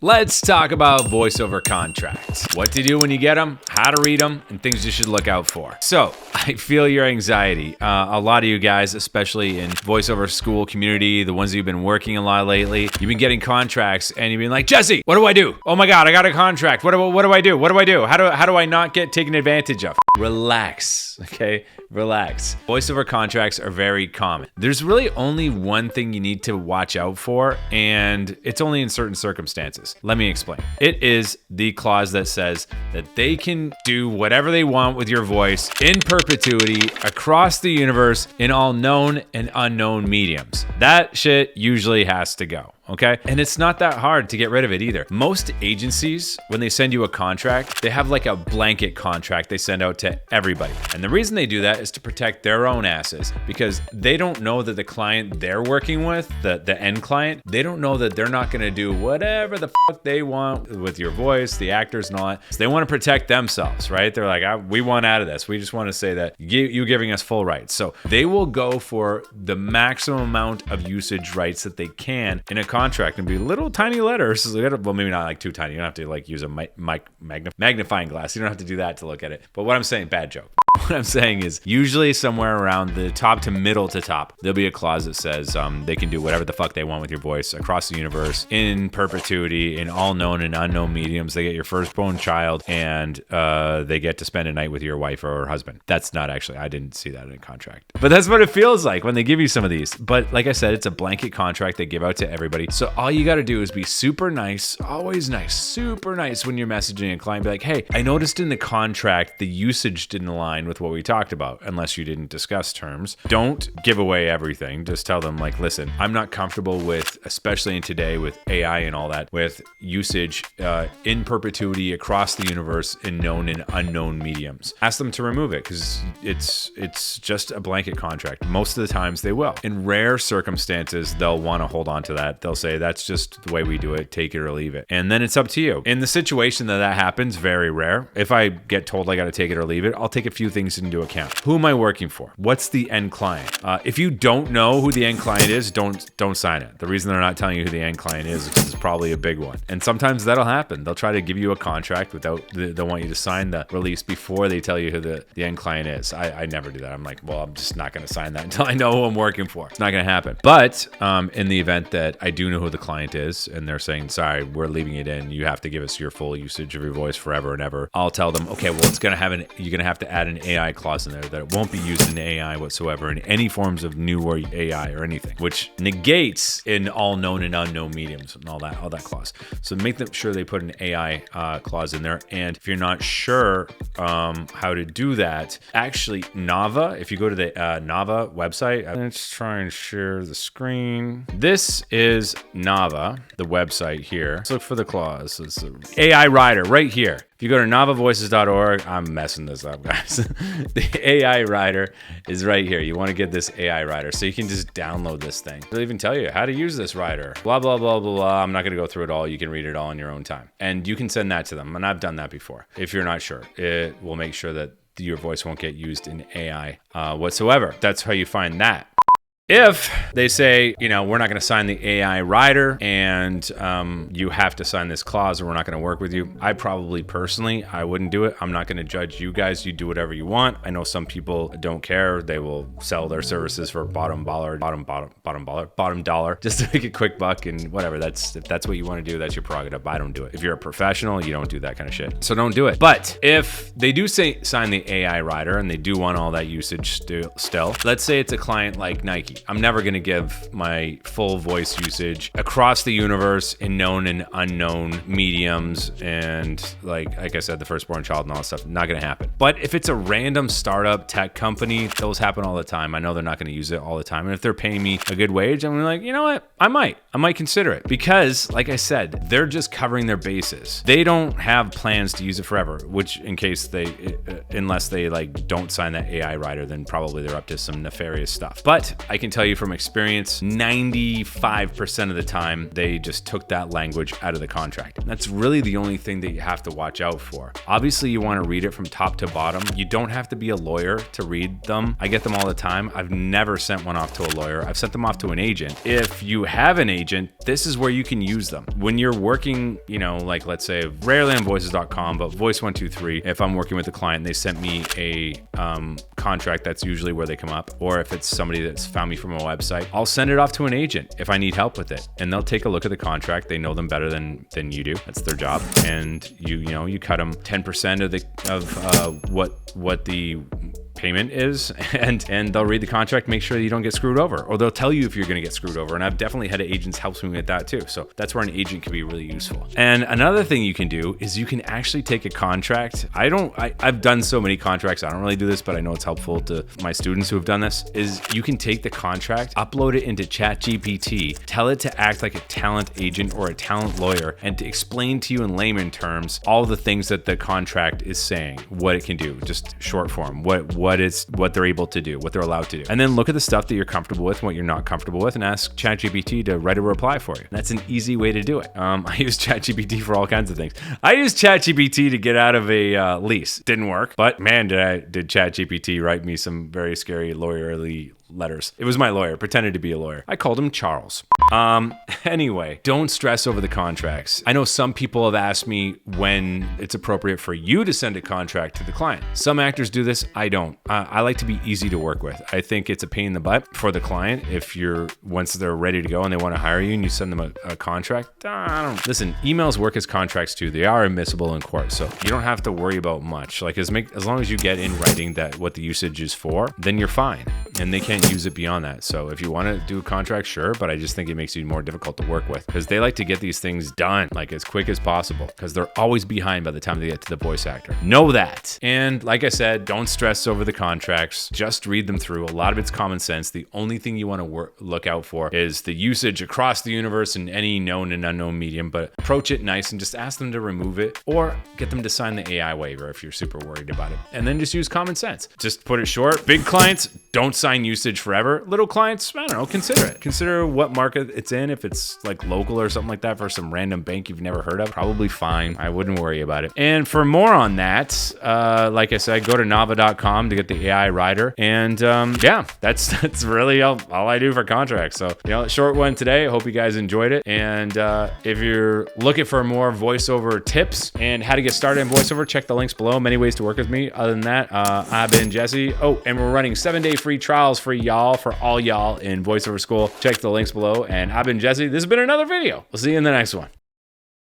Let's talk about voiceover contracts. What to do when you get them, how to read them, and things you should look out for. So, I feel your anxiety. A lot of you guys, especially in Voiceover School community, the ones that you've been working a lot lately, you've been getting contracts and you've been like, Jesse, what do I do? Oh my God, I got a contract. What do I do? What do I do? How do I not get taken advantage of? Relax, okay? Relax. Voiceover contracts are very common. There's really only one thing you need to watch out for, and it's only in certain circumstances. Let me explain. It is the clause that says that they can do whatever they want with your voice in perpetuity across the universe in all known and unknown mediums. That shit usually has to go. Okay? And it's not that hard to get rid of it either. Most agencies, when they send you a contract, they have like a blanket contract they send out to everybody. And the reason they do that is to protect their own asses, because they don't know that the client they're working with, the end client, they don't know that they're not gonna do whatever the fuck they want with your voice, the actors and all that. So they wanna protect themselves, right? They're like, we want out of this. We just wanna say that you giving us full rights. So they will go for the maximum amount of usage rights that they can in a contract, and be little tiny letters. Well, maybe not like too tiny. You don't have to like use a magnifying glass. You don't have to do that to look at it. But what I'm saying, bad joke. What I'm saying is usually somewhere around the top to middle to top, there'll be a clause that says they can do whatever the fuck they want with your voice across the universe in perpetuity in all known and unknown mediums. They get your firstborn child, and they get to spend a night with your wife or husband. That's not actually, I didn't see that in a contract. But that's what it feels like when they give you some of these. But like I said, it's a blanket contract they give out to everybody. So all you got to do is be super nice, always nice, super nice when you're messaging a client. Be like, hey, I noticed in the contract the usage didn't align with what we talked about, unless you didn't discuss terms. Don't give away everything. Just tell them like, listen, I'm not comfortable with, especially in today with AI and all that, with usage in perpetuity across the universe in known and unknown mediums. Ask them to remove it, because it's just a blanket contract. Most of the times they will. In rare circumstances, they'll want to hold on to that. They'll say, that's just the way we do it, take it or leave it. And then it's up to you. In the situation that happens, very rare. If I get told I got to take it or leave it, I'll take a few things into account. Who am I working for? What's the end client? If you don't know who the end client is, don't sign it. The reason they're not telling you who the end client is because it's probably a big one. And sometimes that'll happen. They'll try to give you a contract without, they'll want you to sign the release before they tell you who the end client is. I never do that. I'm like, well, I'm just not going to sign that until I know who I'm working for. It's not going to happen. But in the event that I do know who the client is and they're saying, sorry, we're leaving it in, you have to give us your full usage of your voice forever and ever, I'll tell them, okay, well, you're going to have to add an AI clause in there that it won't be used in AI whatsoever in any forms of new or AI or anything, which negates in all known and unknown mediums and all that clause. So make them sure they put an AI clause in there. And if you're not sure how to do that, actually Nava, if you go to the Nava website, let's try and share the screen. This is Nava, the website here. Let's look for the clause. It's AI Writer right here. If you go to navavoices.org, I'm messing this up, guys. The AI Writer is right here. You want to get this AI Writer, so you can just download this thing. They'll even tell you how to use this writer. Blah, blah, blah, blah, blah. I'm not going to go through it all. You can read it all in your own time. And you can send that to them. And I've done that before. If you're not sure, it will make sure that your voice won't get used in AI whatsoever. That's how you find that. If they say, we're not going to sign the AI Writer and you have to sign this clause or we're not going to work with you, I probably personally, I wouldn't do it. I'm not going to judge you guys. You do whatever you want. I know some people don't care. They will sell their services for bottom dollar, just to make a quick buck and whatever. If that's what you want to do, that's your prerogative. I don't do it. If you're a professional, you don't do that kind of shit. So don't do it. But if they do sign the AI Writer and they do want all that usage still, let's say it's a client like Nike. I'm never going to give my full voice usage across the universe in known and unknown mediums. And like I said, the firstborn child and all that stuff, not going to happen. But if it's a random startup tech company, those happen all the time. I know they're not going to use it all the time. And if they're paying me a good wage, I'm like, you know what? I might consider it, because like I said, they're just covering their bases. They don't have plans to use it forever, which in case unless they like don't sign that AI Writer, then probably they're up to some nefarious stuff. But I can can tell you from experience, 95% of the time, they just took that language out of the contract. And that's really the only thing that you have to watch out for. Obviously, you want to read it from top to bottom. You don't have to be a lawyer to read them. I get them all the time. I've never sent one off to a lawyer. I've sent them off to an agent. If you have an agent, this is where you can use them. When you're working, like let's say, rarely on voices.com, but Voice123, if I'm working with a client and they sent me a contract, that's usually where they come up. Or if it's somebody that's found me from a website, I'll send it off to an agent if I need help with it. And they'll take a look at the contract. They know them better than you do. That's their job. And you cut them 10% of what the payment is, and they'll read the contract, make sure that you don't get screwed over, or they'll tell you if you're going to get screwed over. And I've definitely had agents help me with that too. So that's where an agent can be really useful. And another thing you can do is you can actually take a contract. I've done so many contracts. I don't really do this, but I know it's helpful to my students who have done this, is you can take the contract, upload it into ChatGPT, tell it to act like a talent agent or a talent lawyer, and to explain to you in layman terms all the things that the contract is saying, what it can do, just short form, what they're able to do, what they're allowed to do. And then look at the stuff that you're comfortable with, what you're not comfortable with, and ask ChatGPT to write a reply for you. That's an easy way to do it. I use ChatGPT for all kinds of things. I used ChatGPT to get out of a lease. Didn't work, but man, did ChatGPT write me some very scary lawyerly letters. It was my lawyer, pretended to be a lawyer. I called him Charles. Anyway, don't stress over the contracts. I know some people have asked me when it's appropriate for you to send a contract to the client. Some actors do this. I don't. I like to be easy to work with. I think it's a pain in the butt for the client if once they're ready to go and they want to hire you and you send them a contract. Listen, emails work as contracts too. They are admissible in court, so you don't have to worry about much. Like as long as you get in writing that what the usage is for, then you're fine. And they can't use it beyond that. So if you want to do a contract, sure, but I just think it makes you more difficult to work with because they like to get these things done like as quick as possible because they're always behind by the time they get to the voice actor. Know that. And like I said, don't stress over the contracts. Just read them through. A lot of it's common sense. The only thing you want to look out for is the usage across the universe in any known and unknown medium, but approach it nice and just ask them to remove it or get them to sign the AI waiver if you're super worried about it. And then just use common sense. Just put it short. Big clients, don't sign usage forever. Little clients, I don't know, consider it. Consider what market it's in. If it's like local or something like that for some random bank you've never heard of, probably fine. I wouldn't worry about it. And for more on that, like I said, go to nava.com to get the AI rider. And yeah, that's really all I do for contracts. So, short one today. I hope you guys enjoyed it. And if you're looking for more voiceover tips and how to get started in voiceover, check the links below. Many ways to work with me. Other than that, I've been Jesse. Oh, and we're running 7-day free trials for all y'all in Voiceover School. Check the links below. And I've been Jesse. This has been another video. We'll see you in the next one.